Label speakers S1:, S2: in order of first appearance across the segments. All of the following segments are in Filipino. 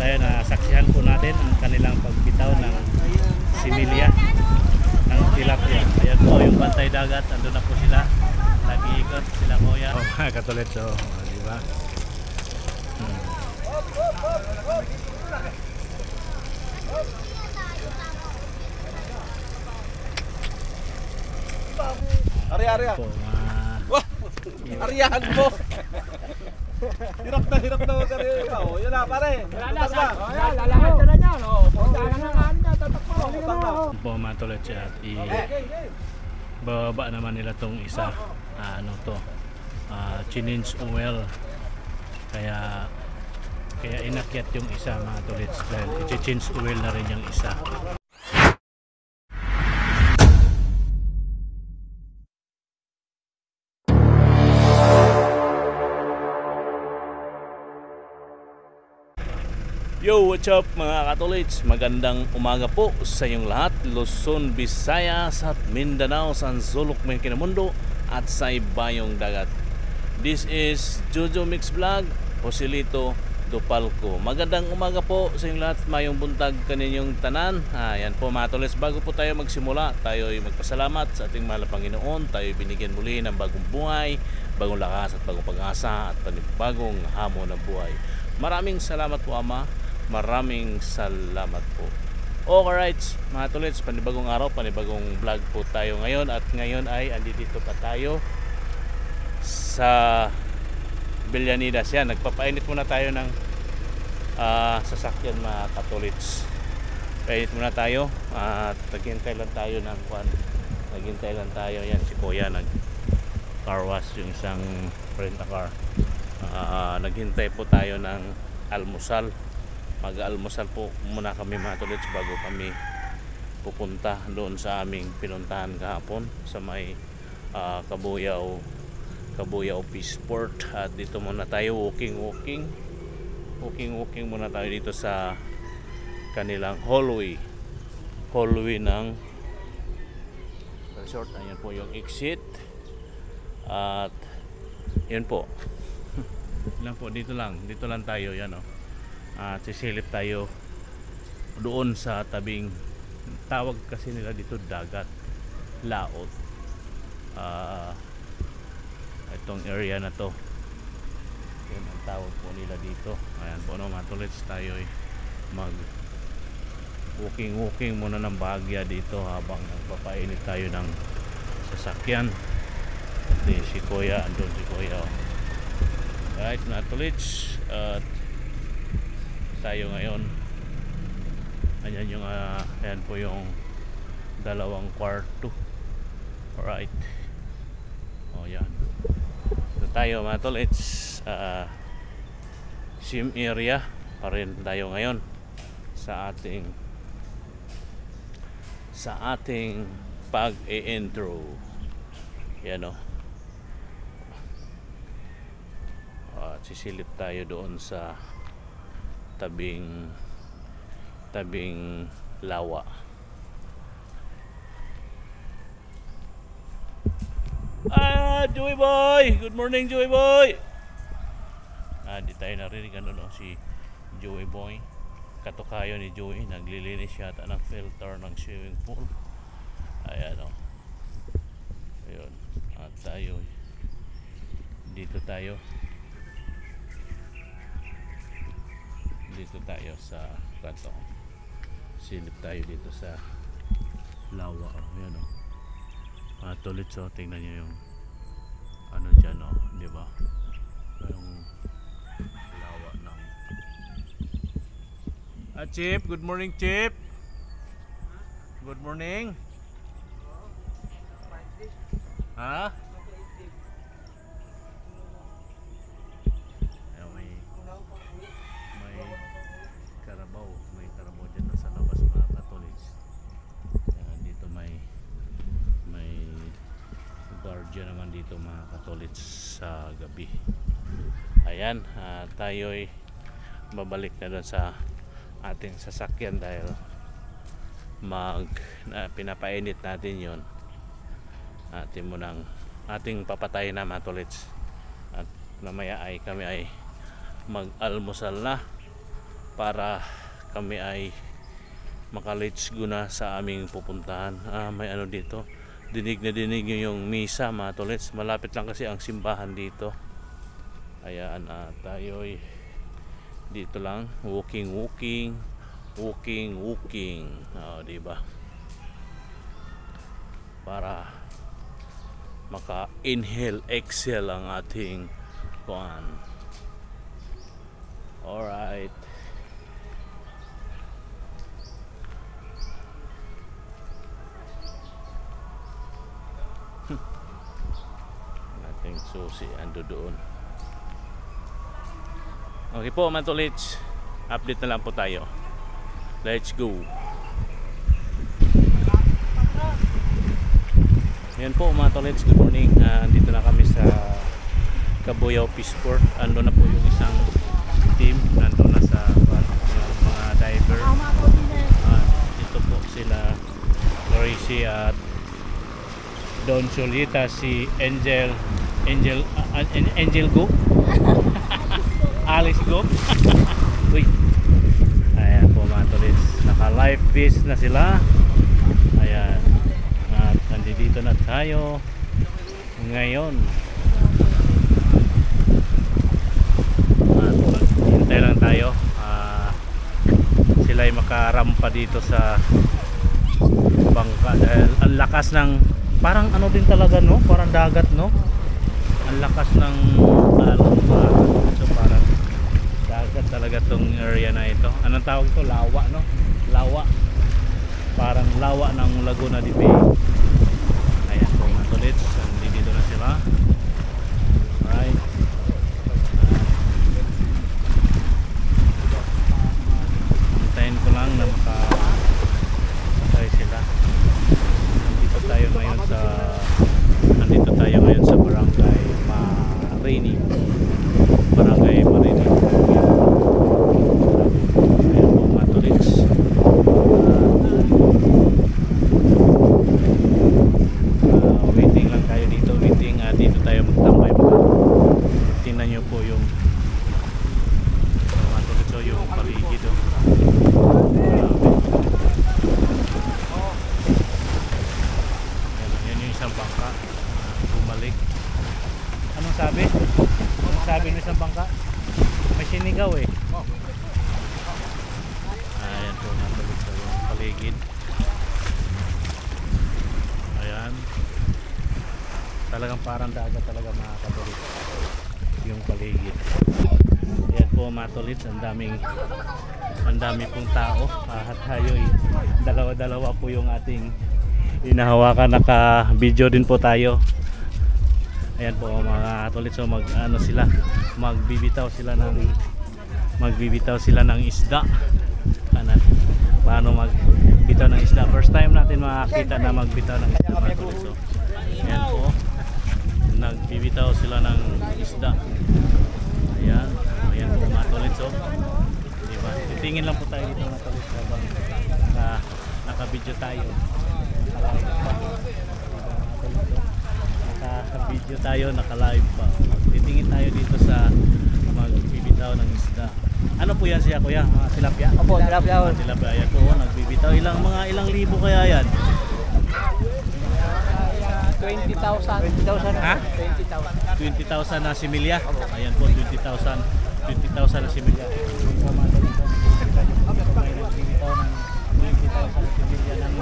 S1: tayo na saksihan po natin ang kanilang pagbitaw ng similya ng tilapia. Ayan po yung bantay dagat, andun na po sila, nag-iikot sila kuya. Oh mga katulit, so diba?
S2: Ari-ari. Wah, ariyahan mo. Hirap na kari ikaw. Yan na pare. Wala na sa.
S3: Lalakad ka na niyan. Punta na nga niya, tatakbo.
S1: Po mga tulit siya at bababa naman nila tong isa. Ano to? Chinese oil. Kaya inakyat yung isa mga tulit dahil i-change oil na rin yung isa. Yo, what's up mga katolits? Magandang umaga po sa inyong lahat, Luzon, Visayas at Mindanao, sa sulok may kinamundo at sa ibayong dagat. This is Jojo Mix Vlog, Joselito Dupalco. Magandang umaga po sa inyong lahat, mayong buntag kaninyong tanan. Yan po mga katolits, bago po tayo magsimula, tayo ay magpasalamat sa ating mahal na Panginoon. Tayo binigyan muli ng bagong buhay, bagong lakas at bagong pag-asa at panibagong hamon ng buhay. Maraming salamat po Ama. Maraming salamat po. Alright mga tolits, panibagong araw, panibagong vlog po tayo ngayon. At ngayon ay andito pa tayo sa Billanidas. Yan, nagpapainit muna tayo ng sasakyan mga katolits. Painit muna tayo at naghintay lang tayo ng naghintay lang tayo. Yan si Kuya nag car wash yung isang rent a car. Naghintay po tayo ng almusal. Mag-almusal po muna kami mga tolits bago kami pupunta doon sa aming pinuntahan kahapon sa may Kabuyao Peaceport. At dito muna tayo walking muna tayo dito sa kanilang hallway ng resort. Ayan po yung exit at yun po lang po, dito lang tayo. Yan at sisilip tayo doon sa tabing, tawag kasi nila dito dagat, laot. Itong area na to, yun ang tawag po nila dito. Ayan po mga tolits, tayo ay mag walking muna ng bahagya dito habang nagpapainit tayo ng sasakyan. At si Kuya, andun si Kuya. Right mga tolits, at tayo ngayon. Ayan yung ayan po yung dalawang kwarto. Alright. Yan. So tayo mga tol, it's sim area pa rin tayo ngayon sa ating pag-e-intro. Yan at sisilip tayo doon sa tabing lawa. Joey boy, good morning Joey boy. Di tayo narinig si Joey boy. Katukayo ni Joey, naglilinis yata ng filter ng swimming pool. Ayan ayun. At tayo dito tayo sa kanto. Silip tayo dito sa lawa. Ayan tulit, so tingnan nyo yung dyan di ba, yung lawa ng Chip. Good morning Chip. Good morning. May karabaw dyan sa labas mga katolits. Dito may guardian naman dito mga katolits sa gabi. Ayan, tayo'y babalik na doon sa ating sasakyan dahil pinapainit natin yon. Ating papatayin na mga tolits. At mamaya ay kami ay mag-almusal na para kami ay maka-let's go na sa aming pupuntahan. May ano dito, dinig na dinig nyo yung misa mga tolits. Malapit lang kasi ang simbahan dito. Ayan, tayo'y dito lang, walking. Diba? Para maka-inhale, exhale ang ating kuan. Alright. Ating susi ando doon. Okay po mga tolits, update na lang po tayo. Let's go. Yan po mga tolits, good morning. Dito na kami sa Cabuyao Peaceport. Ando na po yung isang team, nando na sa mga diver. Dito po sila Gracie at Don Solita, si Angel Go. Alice Go. Uy. Ayan po mga tolits, naka live vest na sila. Ayan, at nandito na tayo ngayon. At hintay lang tayo, sila ay makarampa dito sa bangka dahil ang lakas ng, parang ano din talaga no, parang dagat no, ang lakas ng alon pa. So parang dagat talaga tong area na ito. Anong tawag ito? Lawa no? Lawa. Parang lawa ng Laguna de Bay. Ayan po mga tolits, dito na sila. Alright. Hintayin ko lang na makasakay sila. Nandito tayo ngayon sa Barangay Marinig. Barangay Marinig. Ayan po mga tolits. Waiting lang tayo dito. Dito tayo magtambay. Tingnan nyo po yung mga tolits, yung paligid. Yan yung isang bangka. Bumalik. Anong sabi? Anong sabi ng isang bangka? May sinigaw eh. Ayan po, nabalik sa yung paligid. Ayan. Talagang parang dagat talaga mga katolik yung paligid. Ayan po mga tolits, ang dami pong tao. At tayo'y dalawa-dalawa po yung ating hinahawakan. Naka-video din po tayo. Ayan po mga tolits, so magbibitaw sila ng isda. Paano magbitaw ng isda? First time natin makakita na magbitaw ng isda mga tolits. So ayan po, nagbibitaw sila ng isda. Ayan po mga tolits. So diba, titingin lang po tayo dito mga tolits habang naka-video tayo. Naka-video tayo, naka-live pa. Titingin tayo dito sa magbibitaw ng isda. Ano po yan siya kuya? Mga tilapia?
S3: Opo, tilapia.
S1: Tilapia. Ayan po, nagbibitaw. Ilang libo kaya yan?
S3: 20,000.
S1: Ha?
S3: 20,000.
S1: 20,000 na similya. Ayan po, 20,000 na similya. May nagbibitaw ng 20,000 na similya ng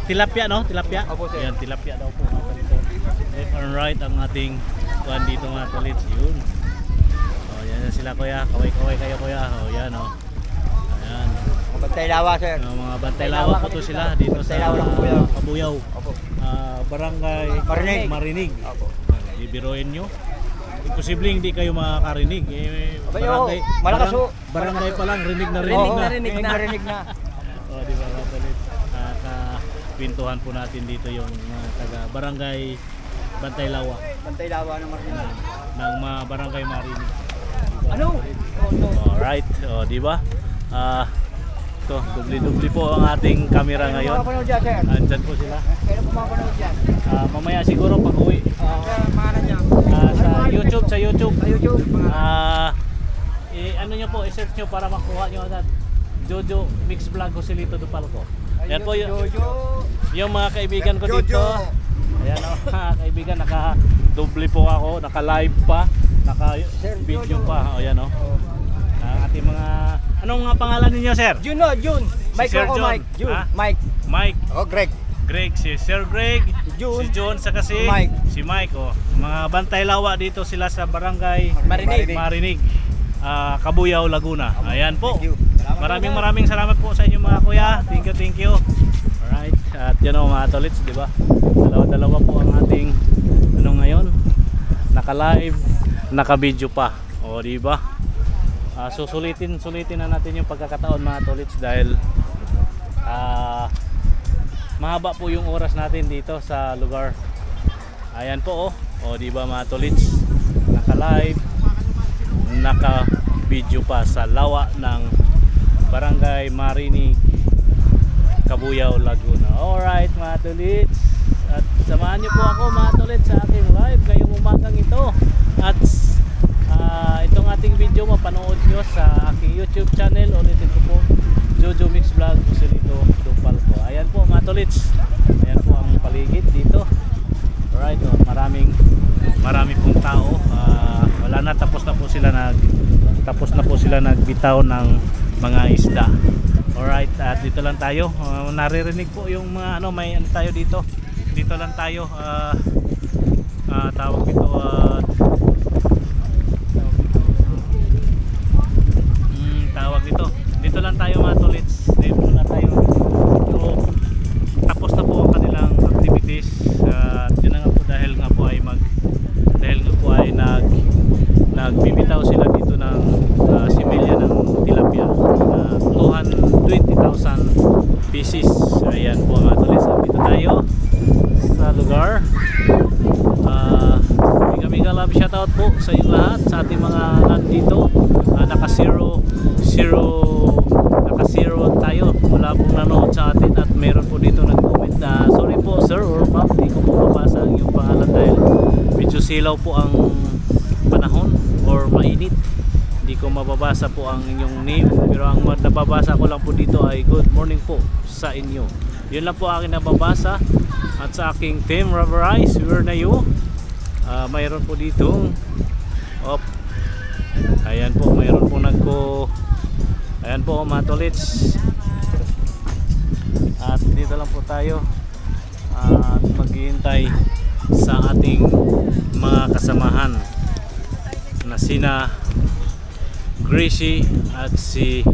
S1: tilapia, no? Tilapia?
S3: Opo, sir.
S1: Ayan, tilapia daw po. Left and right ang ating kuhan dito mga tolits. Yun. O, yan na sila kuya. Kaway-kaway kayo kuya. O, yan o. Ayan.
S3: Bantay lawa, sir.
S1: Mga bantay lawa po to sila dito sa Cabuyao.
S3: Opo.
S1: Barangay Marinig.
S3: Opo.
S1: Bibiroin nyo. Imposible hindi kayo makakarinig. Barangay pa lang, rinig na.
S3: Rinig na.
S1: O, di ba mga tolits? Pintuhan po natin dito yung taga Barangay Bantay Lawa.
S3: Bantay lawa ng Marinig.
S1: Ng mga Barangay Marinig.
S3: Ano?
S1: Alright, di ba? Ito, dubli-dubli po ang ating camera ngayon.
S3: Mapapanood dyan, sir.
S1: Andyan po sila.
S3: Kailan po mapapanood dyan?
S1: Mamaya siguro pag uwi.
S3: Mga niya.
S1: Sa YouTube.
S3: Sa YouTube.
S1: ano nyo po, i-search nyo para makuha nyo agad. Jojo Mix Vlog Joselito Dupalco. Yan po yung mga kaibigan ko dito. Ayan o, mga kaibigan, naka-double po ako, naka-live pa, naka-video pa. O yan o. Ang ating mga, anong mga pangalan ninyo, sir?
S3: Jun. Mike
S1: Sir
S3: ako,
S1: John.
S3: Mike. Jun.
S1: Ha?
S3: Mike.
S1: Mike.
S3: Ako, Greg.
S1: Greg, si Sir Greg,
S3: Jun.
S1: si John, saka si
S3: Mike.
S1: Si Mike. Oh. Mga bantay lawa dito sila sa barangay Marinig. Cabuyao, Laguna. Ayan po. Maraming salamat po sa inyo mga kuya. Thank you. Alright. At yan o mga tolits, di ba? Dalawa po ang ating ano ngayon. Naka-live, naka-video pa. O di ba? Susulitin na natin yung pagkakataon mga tolits dahil mahaba po yung oras natin dito sa lugar. Ayan po o di ba mga tolits? Naka-live, naka-video pa sa lawa ng Barangay Marinig, Cabuyao, Laguna. Alright mga tolits, at samahan nyo po ako mga tolits sa aking live ngayong umagang ito. At itong ating video mapanood nyo sa aking YouTube channel. Ulitin ko po, Jojo Mix Vlog Joselito Dupalco. Ayan po mga tolits, ayan po ang paligid dito. Alright, marami pong tao. Wala na, tapos na po sila nagbitaw ng mga isda. Alright, at dito lang tayo. Naririnig po yung mga may ano tayo dito. Dito lang tayo. Tawag ito dito lang tayo mga tolits. Dito na tayo. So, tapos na po ang kanilang activities. Yun na nga po dahil nga po ay nagbibitaw sila dito ng similya ng tilapia na 220,000 pieces. Ayan po mga tolits. Dito tayo sa lugar. Mega love shoutout po sa inyo lahat, sa ating mga nandito. Naka zero tayo, wala pong nanood sa atin at meron po dito nag-comment na sorry po sir or ma'am, di ko po mabasa ang iyong pangalan dahil medyo silaw po ang panahon or mainit, hindi ko mababasa po ang inyong name, pero ang nababasa ko lang po dito ay good morning po sa inyo. Yun lang po aking nababasa. At sa aking team Rubberized, where na you? Mayroon po dito ayan po, mayroon po ayan po mga tolits. At dito lang po tayo at maghihintay sa ating mga kasamahan na sina Gracie at si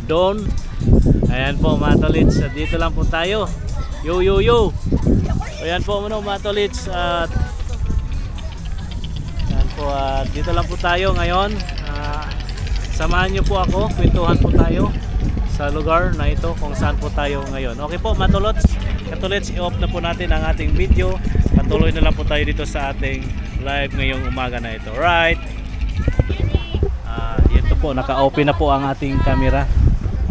S1: Don. Ayan po mga tolits, at dito lang po tayo. Yo. Ayan po mga tolits, at ayan po, dito lang po tayo ngayon. Samahan nyo po ako, kwentuhan po tayo sa lugar na ito kung saan po tayo ngayon. Okay po mga tolits, i-off na po natin ang ating video. Patuloy na lang po tayo dito sa ating live ngayong umaga na ito. Right, ito po, naka-open na po ang ating camera.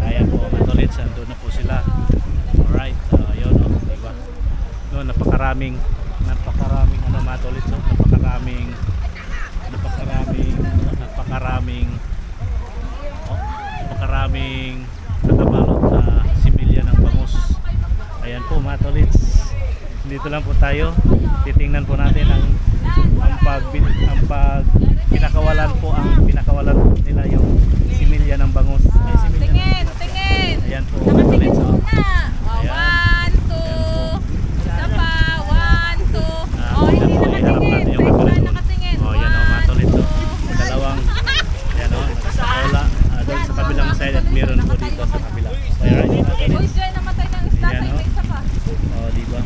S1: Ayan po mga tolits, andun na po sila. Alright, yun diba? Yun, napakaraming mga tolits, napakaraming nakabalot na similya ng bangus. Ayan po mga tolits, dito lang po tayo, titingnan po natin ang pinakawalan po nila yung similya ng bangus.
S4: Tingin.
S1: Ayan po mga tolits.
S4: Ayan. 1, 2. Isa pa. 1, 2. Hindi nakatingin.
S1: Yung
S4: First time nakatingin.
S1: yan o mga tolits. Dalawang yan o, nakasakola doon sa kabilang side at meron po dito sa kabila. Alright mga tolits.
S4: Boys Joy namatay ng isda.
S1: Ayan,
S4: May isa pa.
S1: Diba?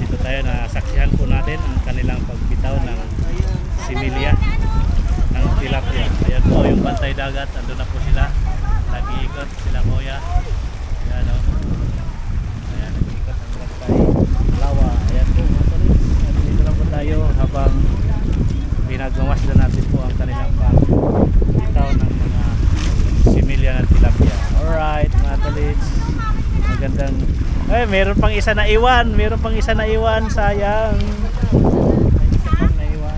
S1: Dito tayo, nasaksihan po natin ang kanilang pagbitaw ng similya ng tilapia. Ayan po yung bantay dagat, andun na po sila, nag-iikot sila kuya. Ayan o, ayan, nag-iikot ang bantay lawa. Ayan po mga tolits, dito lang po tayo habang pinagmamasdan natin po ang kanilang pagbitaw ng mga similya ng tilapia. Alright mga tolits, magandang meron pang isa na iwan, sayang. May isa pang naiwan.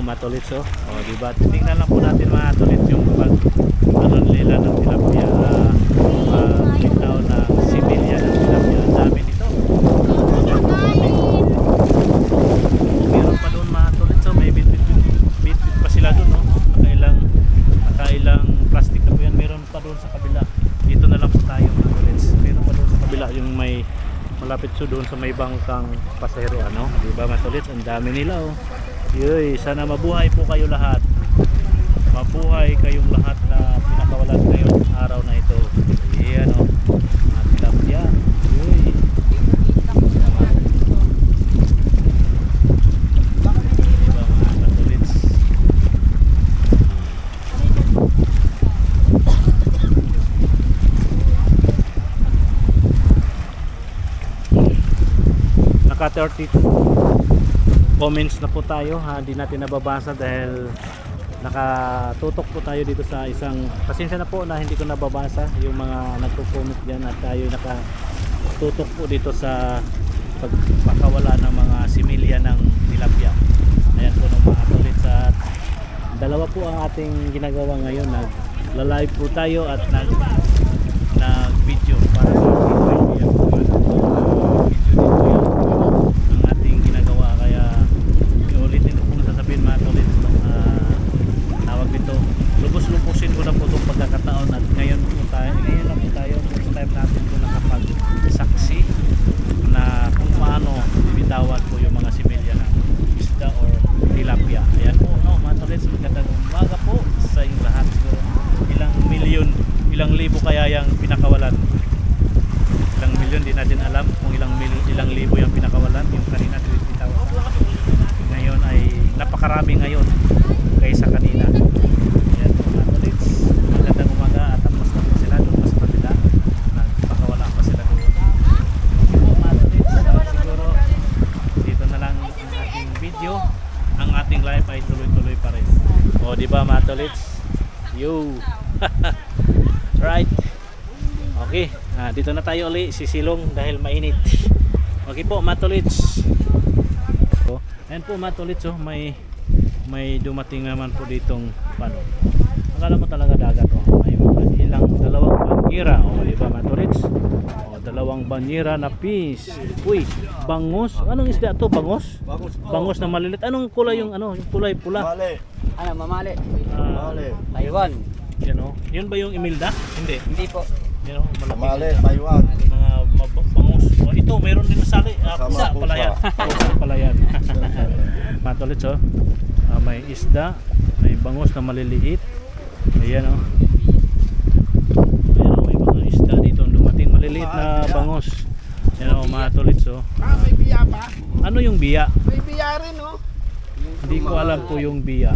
S1: matulits oh. Oh, di ba? Tingnan lang po natin mga tulits yung pag ano nila ng tilapia. Bitaw na similya ng tilapia. Ang dami nito. Meron pa doon mga tulits oh. May bit pa sila doon oh. Nakailang plastic na po yan. Meron pa doon sa kabila. Dito na lang po tayo mga tulits. Meron pa doon sa kabila yung may malapit so doon sa may bangkang pasahero ano. Diba mga tulits? Ang dami nila oh. Yoy, sana mabuhay po kayo lahat. Mabuhay kayong lahat na pinakawalan ngayong araw na ito. Ayan o. Mga tilapia. Yoy. Diba mga katulits? Naka 32 comments na po tayo, hindi natin nababasa dahil nakatutok po tayo dito sa isang, pasensya na po na hindi ko nababasa yung mga nagko-comment dyan at tayo nakatutok po dito sa pagpakawala ng mga similya ng tilapia. Ayan po ng mga tulits at dalawa po ang ating ginagawa ngayon, nag-live po tayo at nag-video para sa ating lubos-lubusin ko na po itong pagkakataon at ngayon na po tayo first time natin po nakapagsaksi na kung paano bibitawan po yung mga similya ng isda or tilapia. Ayan po no, mga tolits, magandang umaga po sa inyong lahat. Ilang milyon, ilang libo kaya yung pinakawalan, ilang milyon di natin alam kung ilang libo yung pinakawalan. Yung kanina 20,000, ngayon ay napakarami ngayon kaysa kanina. Magandang umaga at tapos na po sila doon sa kabila. Nagpakawala pa sila doon. Po mga tolits, siguro dito na lang ang ating video. Ang ating live ay tuloy-tuloy pa rin. O diba mga tolits? Yo! Right. Okay, dito na tayo ulit sisilong dahil mainit. Okay po mga tolits. Ayan po mga tolits oh, may dumating naman po ditong pano. Akala mo talaga dagat oh. May dalawang banyera oh, di ba mga tolits? Oh, dalawang banyera na fish. Uy, bangus. Anong isda to? Bangus? Bangus na malilit. Anong kulay yung ano? Yung kulay pula?
S2: Mali.
S3: Ano, mamali.
S2: Mali.
S3: Taiwan.
S1: Yan oh. Yun ba yung Imelda? Hindi.
S3: Hindi po.
S1: Yan oh, malaki.
S2: Mali, Taiwan.
S1: Mga bangus. Oh, ito mayroon din na sali. Pusa
S2: Pusa.
S1: pala yan. Pusa pala yan. Mga tolits oh. May isda, may bangus na maliliit. Ayan o. Ayan o, may mga isda dito dumating maliliit na bangus. Ayan o mga tolits o.
S3: May biya pa?
S1: Ano yung biya?
S3: May biya rin oh.
S1: Hindi ko alam po yung biya.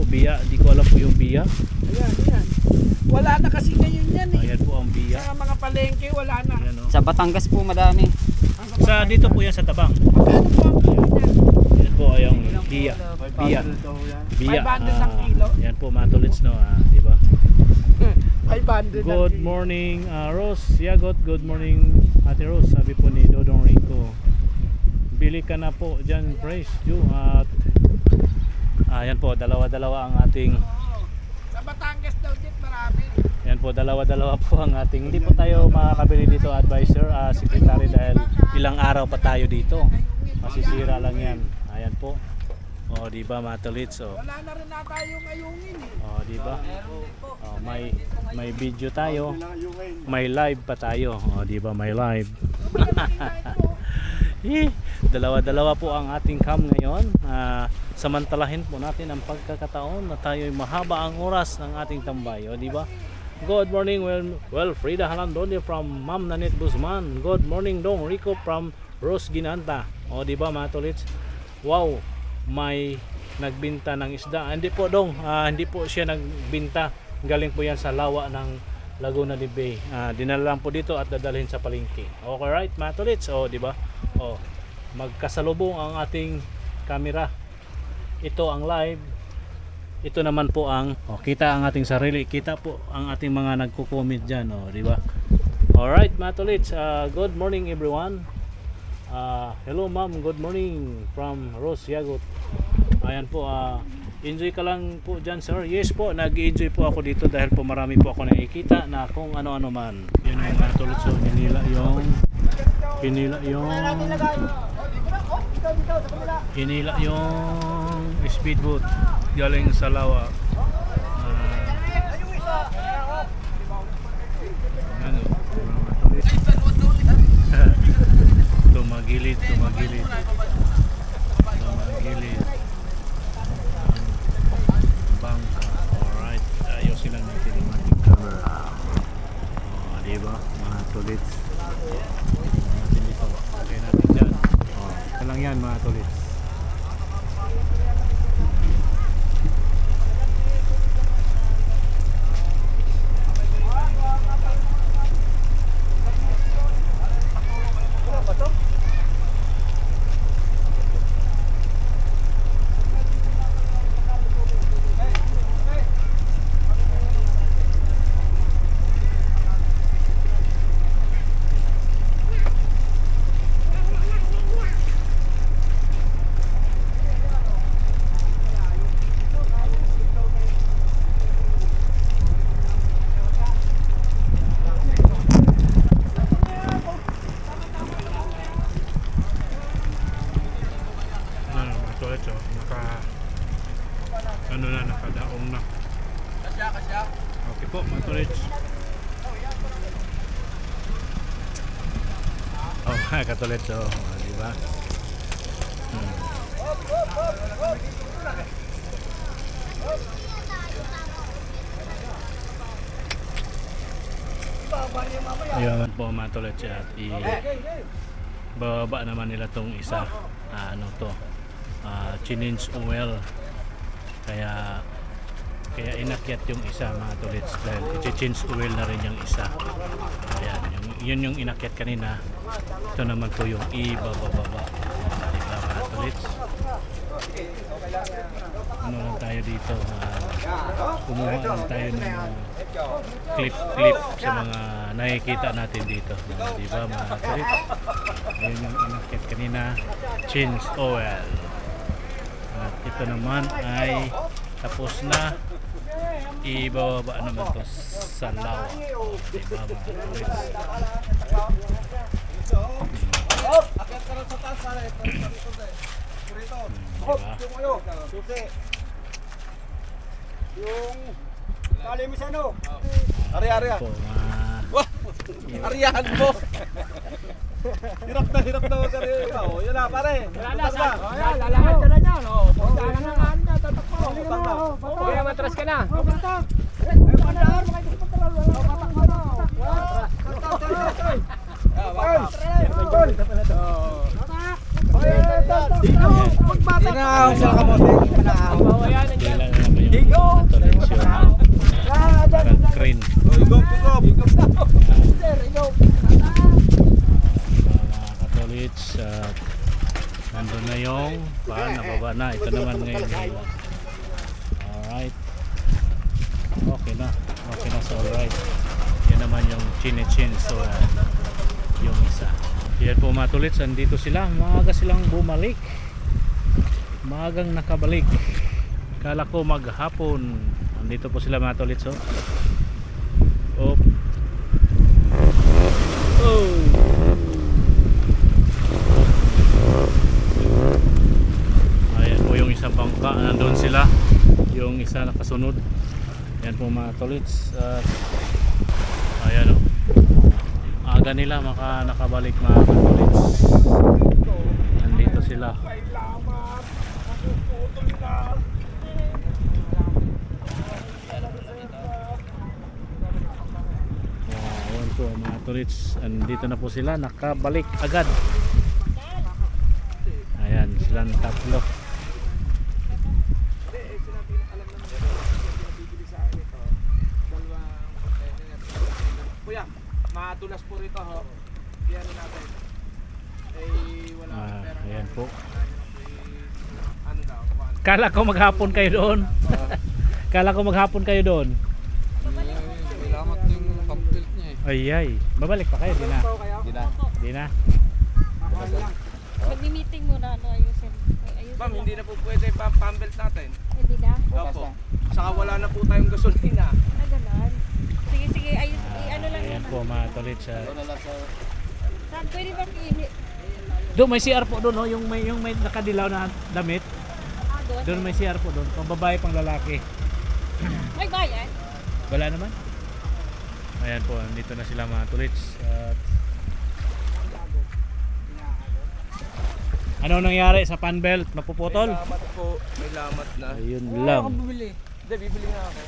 S1: Biya, hindi ko alam po yung biya.
S3: Ayan. Wala na kasi ngayon yan eh.
S1: Ayan po ang biya.
S3: Sa mga palengke wala na.
S1: Ayan o.
S5: Sa Batangas po madami.
S1: Sa dito po yan sa Tabang.
S3: Magkano po ang kilo niyan?
S1: Ayan po yung biya. Biya.
S3: 500
S1: Biya.
S3: ang kilo.
S1: Yan po mga tolits no, diba?
S3: 500 ang
S1: Good
S3: kilo.
S1: morning Rose Yagot. Good morning Ate Rose. Sabi po ni Dodong Rico, bili ka na po dyan Praise you. At yan po, dalawa-dalawa ang ating,
S3: Sa Batangas daw din marami.
S1: yan po, dalawa-dalawa po ang ating, hindi po tayo makakabili dito advisor, secretary, dahil ilang araw pa tayo dito, masisira lang yan. Ayan po. O diba mga tolits, o.
S3: Wala na rin na tayong ayungin eh.
S1: O diba? O, may video tayo, may live pa tayo. O diba, may live. Dalawa-dalawa po ang ating cam ngayon. Samantalahin po natin ang pagkakataon na tayo mahaba ang oras ng ating tambay. O diba? Good morning, well Frida Halandone from Ma'am Nanette Guzman. Good morning Dong Rico from Rose Ginanta. O diba mga tolits? Wow, may nagbinta ng isda. Hindi po Dong, hindi po siya nagbinta. Galing po yan sa lawa ng Laguna de Bay. Dinala lang po dito at dadalhin sa palengke. Okay right mga tolits? O diba? O, magkasalubong ang ating camera. Ito ang live. Ito naman po ang kita ang ating sarili. Kita po ang ating mga nagko-comment diyan, diba? All right, mga tolits. Good morning everyone. Hello ma'am, good morning from Rose Yagot. Ayan po, enjoy ka lang po dyan, sir. Yes po, nag-enjoy po ako dito dahil po marami po ako nakikita na kung ano-ano man. Yun yung mga tulad, so hinila yung speedboat galing sa lawa. Ano? Tumagilid bangka. Alright, ayusin lang natin yung ating camera. Diba mga tulits? Natin dito. Okay natin dyan. Ito lang yan mga tulits. Nakadaong na. Okay po, mga tulits. Oh, katulits, oh, diba? Ayan po mga tulits at bababa naman nila tong isa. Ano to? Change oil. Kaya inakyat yung isa mga tulits dahil i-change oil na rin yung isa. Ayan, yun yung inakyat kanina. Ito naman po yung ibababa. Diba mga tulits? Ano lang tayo dito, kumuha lang tayo ng clip sa mga nakikita natin dito. Diba mga tulits? Ayan yung inakyat kanina, change oil. At ito naman ay tapos na, ibababa naman to sa lawa. Diba mga tulits?
S3: Yung tali mo sa ano?
S2: Arya.
S1: Po,
S2: Wah! Aryahan mo! Hirap na mo kari ikaw. Yun na pare.
S3: Wala na sa. Lalakad ka na niyan. Punta na nga niya. Tatakbo. Okay, matras ka na. Patak. Pandaan. Patak mo na.
S2: Tinaaw sa kamote.
S1: kailan naman yung tulits yung crane. Mga katulits, nandun na yung nababa na. Ito naman ngayon. Alright. Okay na so alright. Yan naman yung chin so yung isa. Yan po mga tulits, andito sila. Maaga silang bumalik. Maagang nakabalik. Kala ko maghapon. Andito po sila mga tulits, oh. Oh. Ayan po yung isang bangka. Nandun sila. Yung isa nakasunod. Yan po mga tulits. Ayan, oh. Aga nila nakabalik mga tulits. Nandito sila. Ayan po mga tulits. Nandito na po sila. Nakabalik agad. Ayan silang tatlo.
S3: Kuya, matulas po rito ho. Yan natin. Wala pera.
S1: Ayan po.
S3: Ano daw?
S1: Kala ko maghapon kayo doon. Kala ko maghapon kayo doon.
S2: Kailangan yung pampilt niya eh.
S1: Ay. Babalik pa kayo? Di na.
S2: Di na.
S1: Di na.
S4: Magmi-meeting muna, ayusin.
S2: Ma'am, hindi na po pwede pambelt natin.
S4: Hindi na.
S2: Opo. Saka wala na po tayong gasolina.
S4: Ah, ganon. Sige, sige. Ano lang
S1: Ayan
S4: naman.
S1: po mga tolits.
S4: Saan pwede bang i...
S1: Doon may CR po doon, oh, yung may nakadilaw na damit.
S4: Ah, doon?
S1: Doon may CR po doon, pang babae pang lalaki.
S4: May bayan?
S1: Wala naman. Ayan po, dito na sila mga tolits. At ano nangyari sa pan belt? Napuputol?
S2: May lamat po. May lamat na.
S1: Ayun lang.
S3: Makabili.
S2: Hindi, bibili nga ako.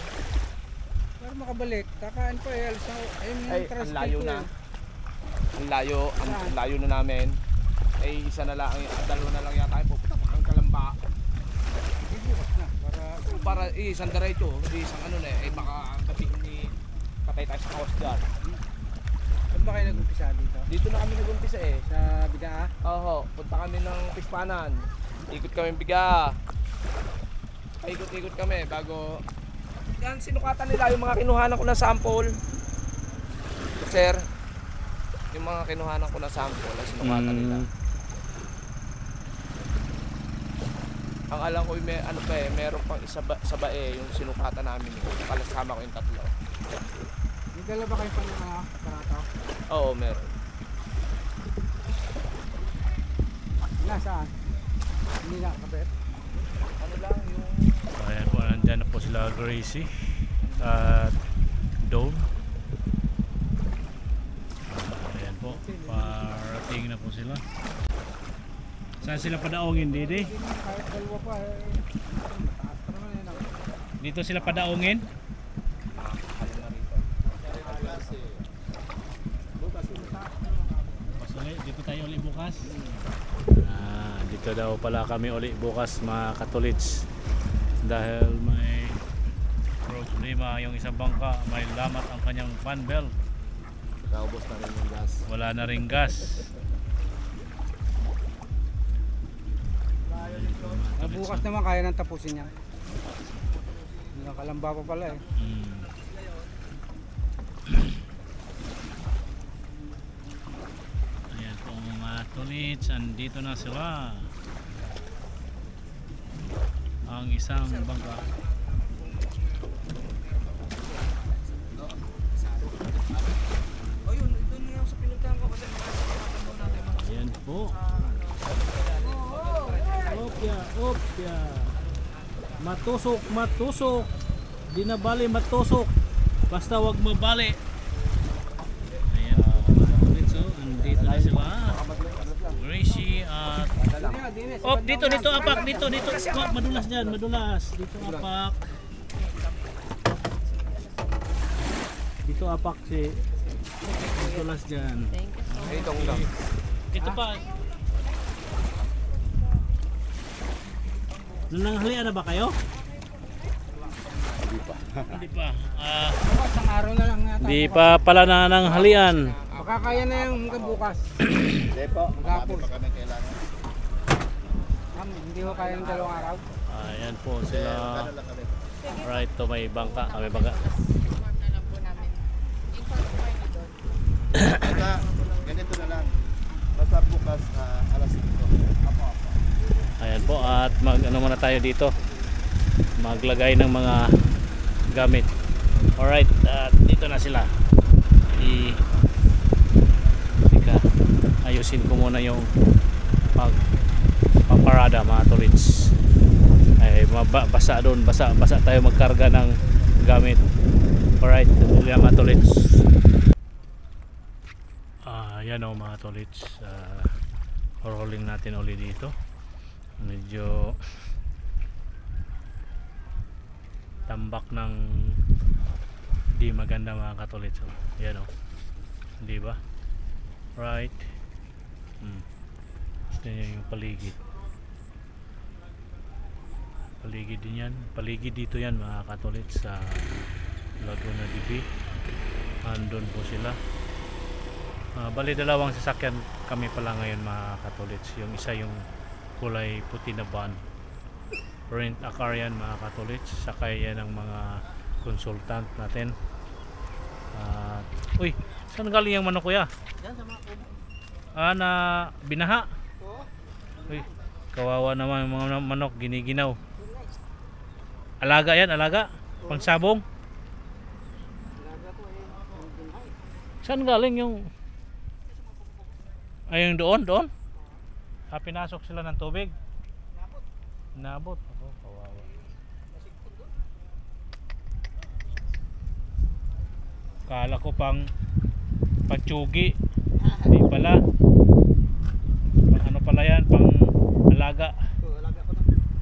S3: Para makabalik. Kakaan pa eh. Alas na. Ayun yung
S2: Ay, ang
S3: tricycle
S2: layo
S3: ko
S2: na.
S3: eh.
S2: Ang layo na namin. Ay, isa na lang, dalawa na lang yata yung pupunta pa ang Kalamba.
S3: Bukas na. Para
S2: Isang diretso, isang ano na eh, baka gabihin ni patay tayo sa Coast Guard.
S3: saan ba kayo nag-umpisa dito?
S2: Dito na kami nag-umpisa eh.
S3: Sa Bigaa?
S2: Oo, punta kami ng Pispanan. Ikot kami Biga. Paikot-ikot kami bago yan sinukatan nila yung mga kinuhanan ko na sample. Sir, yung mga kinuhanan ko na sample, ay sinukatan nila. Ang alam ko may ano pa eh, meron pang isa sa bae yung sinukatan namin. Palasama ko yung tatlo.
S3: May dala ba kayo pa ng mga aparato?
S2: Oo, meron.
S3: Nasaan? Hindi nakakabit?
S2: Ano lang yung
S1: Ayan po, nandyan na po sila Gracie at Dome. Ayan po, parating na po sila. Saan sila padaungin, Didi?
S3: Kahit dalawa pa eh. Mataas pa naman eh.
S1: Dito sila padaungin? Bukas ulit, dito tayo ulit bukas. Dito daw pala kami ulit bukas mga katolits. Dahil may problema yung isang bangka, may lamat ang kanyang fan belt.
S2: Nakaubos na rin yung gas.
S1: Wala na ring gas.
S3: Bukas naman kaya nang tapusin yan. Nakakalamba pa pala eh.
S1: Ayan po mga tolits, andito na sila. Ang isang bangka.
S2: Oh, yun, doon nga sa pinuntahan ko kasi
S1: Ayan po. Opya, opya. Matusok, matusok. Di na bali matusok. Basta wag mabali. Ayan po mga tolits, oh. Andito na sila. Gracie at oh, dito apak, dito. Oh, madulas diyan, madulas. Dito apak. Dito apak si madulas diyan.
S4: Thank you so much.
S2: itong lang.
S1: Dito pa. Nananghalian na ba kayo? Hindi pa.
S3: Bukas ang araw na lang yata.
S1: Di pa pala nananghalian.
S3: Baka kaya na yung hanggang bukas.
S2: Hindi po,
S3: Magapos.
S2: pa kami kailangan.
S3: Ma'am, hindi ko kaya ng 2 araw.
S1: Ayan po sila.
S2: lang kami.
S1: Right to may bangka. Kami bangka.
S4: Inform na lang po namin. Inform po kayo doon.
S2: Basta, ganito na lang. Basta bukas alas 5.
S1: Ayan po at ano muna tayo dito. Maglagay ng mga gamit. Alright, at dito na sila. Teka, ayusin ko muna yung paparada mga tolits. Ay basa doon, basa tayo magkarga ng gamit. Alright, mga tolits. Yan o mga tolits. Rolling natin ulit dito. Medyo tambak ng di maganda mga katolits. Yan o, di ba? Right. Gusto niya yung paligid din yan, paligid dito yan mga katolits sa Laguna DB. Andun po sila. Bali dalawang sasakyan kami pala ngayon mga katolits. Yung isa yung kulay puti na van, rent a car yan mga katolits. Sakay yan ng mga consultant natin. Uy, saan galing yung manok kuya?
S3: Yan sa mga kubo.
S1: Na binaha. Uy, Kawawa naman yung mga manok, giniginaw. Alaga yan, alaga? Pangsabong? Saan galing yung... Ay, yung doon? Pinasok sila ng tubig? Nabot. Ako, kawawa. Kala ko pang pagtsugi. Hindi pala. Pang ano pala yan? Pang alaga.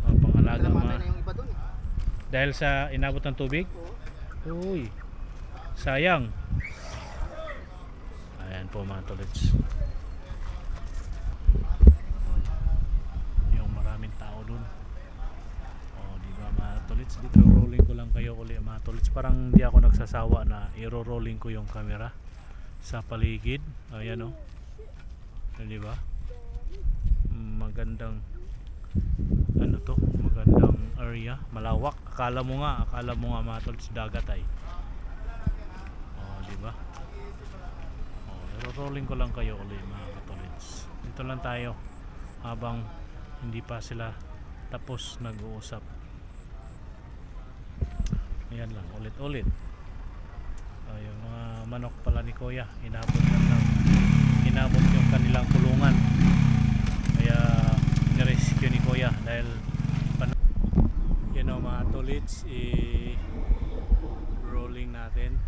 S1: Pang alaga mga. Dahil sa inabot ng tubig? Uy. Sayang. Ayan po mga tolits. Yung maraming tao dun. Oh, di ba mga tolits? Dito rolling ko lang kayo uli mga tolits. Parang hindi ako nagsasawa na i-rolling ko yung camera sa paligid. Ayan oh. Di ba? Magandang ano to? Magandang area, malawak. Akala mo nga mga tolits dagat ay. Oh, di ba? Rolling ko lang kayo ulit mga katolits. Dito lang tayo habang hindi pa sila tapos nag-uusap. Ayan lang, ulit-ulit. Yung mga manok pala ni Kuya, inabot yung kanilang kulungan. Kaya nirescue ni Kuya dahil mga tolits, rolling natin.